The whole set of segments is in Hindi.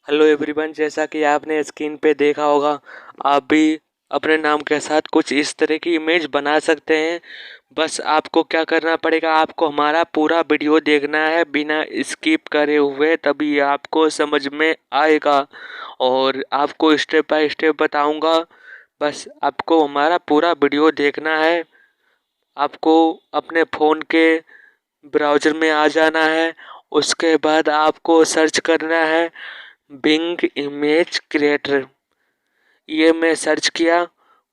हेलो एवरीवन, जैसा कि आपने स्क्रीन पे देखा होगा, आप भी अपने नाम के साथ कुछ इस तरह की इमेज बना सकते हैं। बस आपको क्या करना पड़ेगा, आपको हमारा पूरा वीडियो देखना है बिना स्किप करे हुए, तभी आपको समझ में आएगा और आपको स्टेप बाय स्टेप बताऊंगा। बस आपको हमारा पूरा वीडियो देखना है। आपको अपने फ़ोन के ब्राउज़र में आ जाना है। उसके बाद आपको सर्च करना है बिंग इमेज क्रिएटर। ये मैं सर्च किया।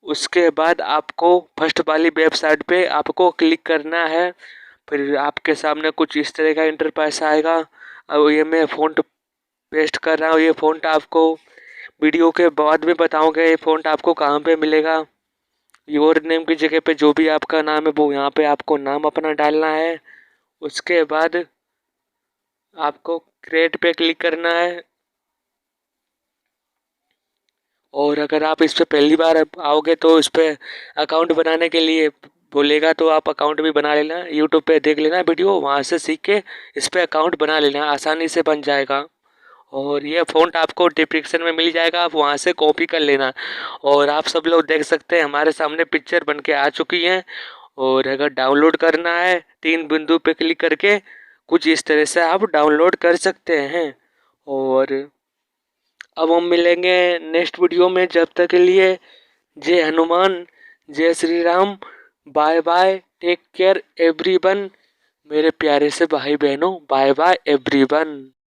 उसके बाद आपको फर्स्ट वाली वेबसाइट पे आपको क्लिक करना है। फिर आपके सामने कुछ इस तरह का इंटरफेस आएगा। अब ये मैं फ़ॉन्ट पेस्ट कर रहा हूँ। ये फ़ॉन्ट आपको वीडियो के बाद में बताऊंगा ये फ़ॉन्ट आपको कहाँ पे मिलेगा। योर नेम की जगह पे जो भी आपका नाम है वो यहाँ पे आपको नाम अपना डालना है। उसके बाद आपको क्रिएट पे क्लिक करना है। और अगर आप इस पे पहली बार आओगे तो इस पे अकाउंट बनाने के लिए बोलेगा, तो आप अकाउंट भी बना लेना। यूट्यूब पे देख लेना वीडियो, वहाँ से सीख के इस पे अकाउंट बना लेना, आसानी से बन जाएगा। और ये फ़ॉन्ट आपको डिस्क्रिप्शन में मिल जाएगा, आप वहाँ से कॉपी कर लेना। और आप सब लोग देख सकते हैं हमारे सामने पिक्चर बन के आ चुकी है। और अगर डाउनलोड करना है, 3 बिंदु पे क्लिक करके कुछ इस तरह से आप डाउनलोड कर सकते हैं। और अब हम मिलेंगे नेक्स्ट वीडियो में। जब तक के लिए जय हनुमान, जय Shri Ram, bye bye, take care everyone. मेरे प्यारे से भाई बहनों, बाय बाय एवरीवन।